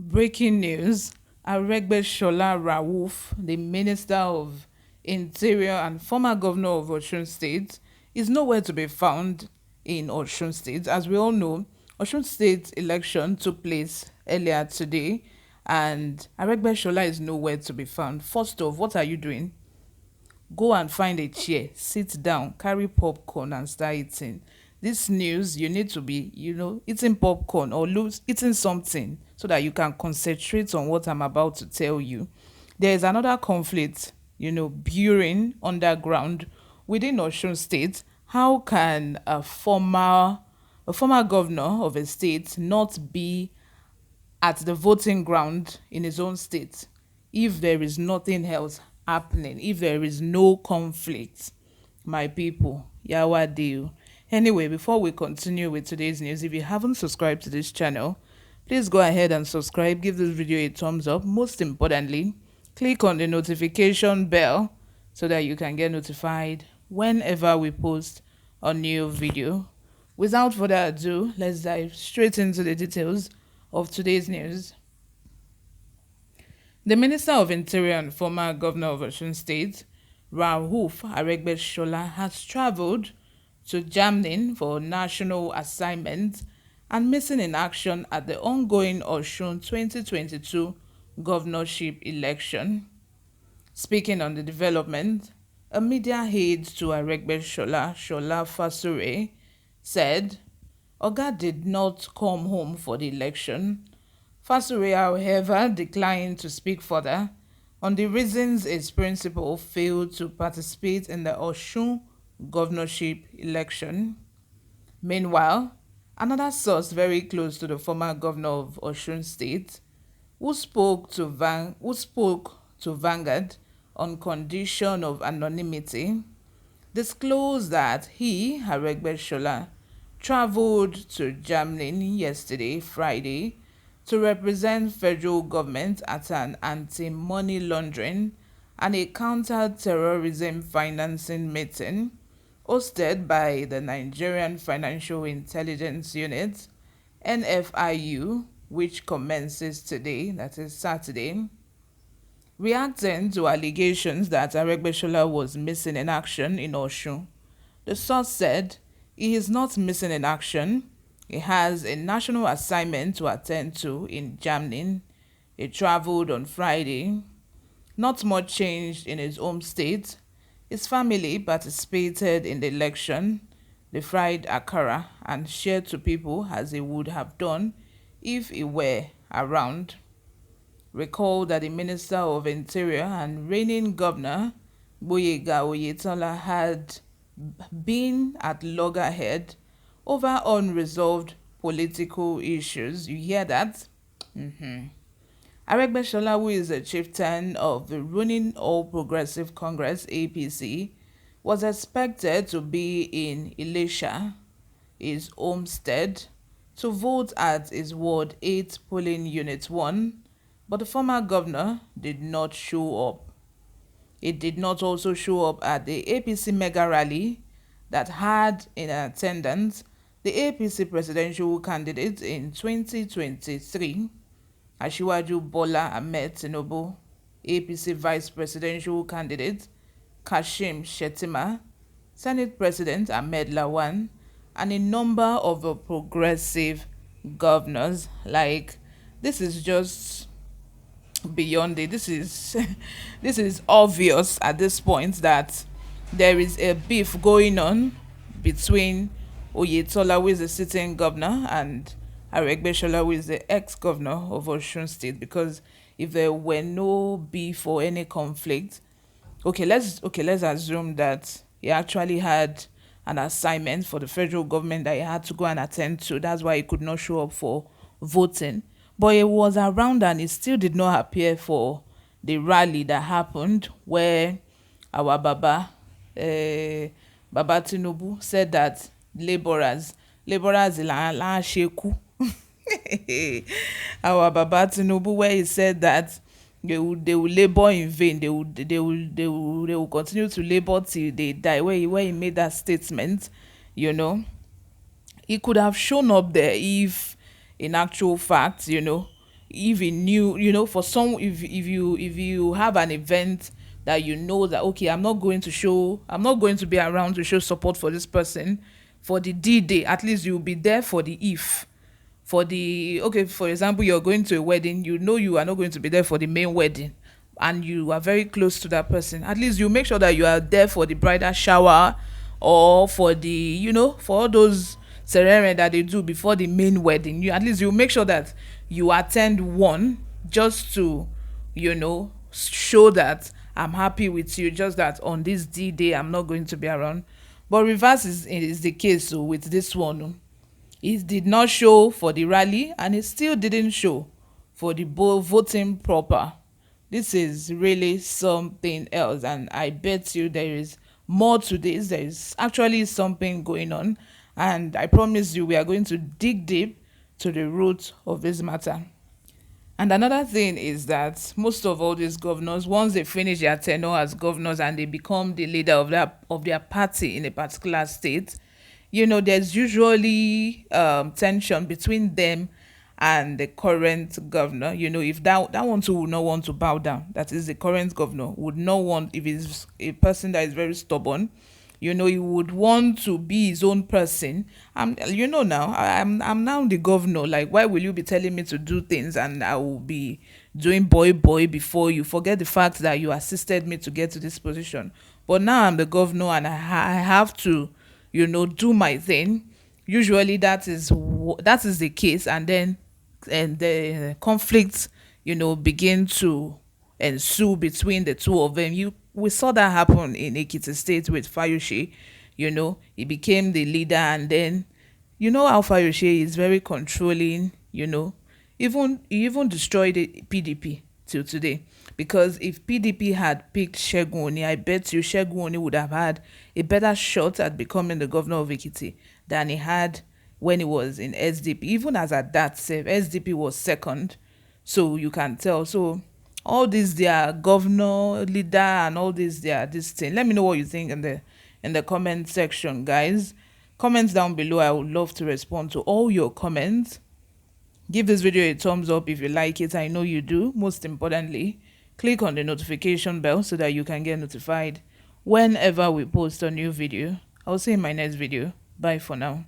Breaking news: Aregbesola Rauf, the Minister of Interior and former governor of Osun State, is nowhere to be found in Osun State. As we all know, Osun State election took place earlier today, and Aregbesola is nowhere to be found. First off, what are you doing? Go and find a chair, sit down, carry popcorn and start eating. This news, you need to be, eating popcorn or eating something so that you can concentrate on what I'm about to tell you. There is another conflict, brewing underground within Osun State. How can a former governor of a state not be at the voting ground in his own state if there is nothing else happening, if there is no conflict? My people, yawa deal. Anyway, before we continue with today's news, if you haven't subscribed to this channel, please go ahead and subscribe. Give this video a thumbs up. Most importantly, click on the notification bell so that you can get notified whenever we post a new video. Without further ado, let's dive straight into the details of today's news. The Minister of Interior and former governor of Osun State, Rauf Aregbesola, has traveled to Germany for national assignment and missing in action at the ongoing Osun 2022 governorship election. Speaking on the development, a media aide to Aregbesola, Shola Fasure, said Oga did not come home for the election. Fasure, however, declined to speak further on the reasons his principal failed to participate in the Osun governorship election. Meanwhile, another source very close to the former governor of Osun State, who spoke to Vanguard on condition of anonymity, disclosed that he, Aregbesola, traveled to Germany yesterday, Friday, to represent federal government at an anti-money laundering and a counter-terrorism financing meeting hosted by the Nigerian Financial Intelligence Unit, NFIU, which commences today, that is Saturday. Reacting to allegations that Aregbesola was missing in action in Osun, the source said he is not missing in action. He has a national assignment to attend to in Germany. He traveled on Friday. Not much changed in his home state. His family participated in the election. They fried akara and shared to people as he would have done if he were around. Recall that the Minister of Interior and reigning governor, Gboyega Oyetola, had been at loggerhead over unresolved political issues. You hear that? Aregbesola, who is a chieftain of the ruling All Progressive Congress (APC), was expected to be in Ilesha, his homestead, to vote at his Ward 8 polling unit 1, but the former governor did not show up. He did not also show up at the APC mega rally that had in attendance the APC presidential candidate in 2023, Asiwaju Bola Ahmed Tinubu, APC vice presidential candidate Kashim Shettima, Senate President Ahmed Lawan, and a number of progressive governors. This is just beyond it. This is this is obvious at this point that there is a beef going on between Oyetola, who is the sitting governor, and Aregbesola, who is the ex-governor of Osun State. Because if there were no beef or any conflict, let's assume that he actually had an assignment for the federal government that he had to go and attend to. That's why he could not show up for voting. But he was around and he still did not appear for the rally that happened, where our Baba Tinubu, said that laborers la sheku. Our Baba Tinubu, where he said that they will labor in vain. They will continue to labor till they die. Where he made that statement, he could have shown up there if, in actual fact, if he knew, for some, if you have an event that you know that, okay, I'm not going to be around to show support for this person for the D-Day, at least you'll be there for the if. For the, okay, for example, you're going to a wedding, you are not going to be there for the main wedding, and you are very close to that person, at least you make sure that you are there for the bridal shower, or for the, for all those ceremony that they do before the main wedding. You, at least you make sure that you attend one, just to, show that I'm happy with you, just that on this D-Day I'm not going to be around. But reverse is the case. So with this one, he did not show for the rally, and he still didn't show for the voting proper. This is really something else, and I bet you there is more to this. There is actually something going on, and I promise you we are going to dig deep to the root of this matter. And another thing is that most of all these governors, once they finish their tenure as governors and they become the leader of their party in a particular state, there's usually tension between them and the current governor. If that one too would not want to bow down, that is, the current governor would not want, if it's a person that is very stubborn, he would want to be his own person. Now I'm now the governor. Like, why will you be telling me to do things and I will be doing boy before you? Forget the fact that you assisted me to get to this position, but now I'm the governor and I have to, do my thing. Usually that is the case, and then the conflicts, begin to ensue between the two of them. We saw that happen in Ekiti State with Fayose. He became the leader, and then how Fayose is very controlling. He even destroyed the PDP till today, because if PDP had picked Segun Oni, I bet you Segun Oni would have had a better shot at becoming the governor of Ekiti than he had when he was in SDP. Even as at that save, SDP was second, so you can tell. So all this their governor, leader, and all this thing. Let me know what you think in the comment section, guys. Comments down below. I would love to respond to all your comments. Give this video a thumbs up if you like it. I know you do. Most importantly, click on the notification bell so that you can get notified whenever we post a new video. I'll see you in my next video. Bye for now.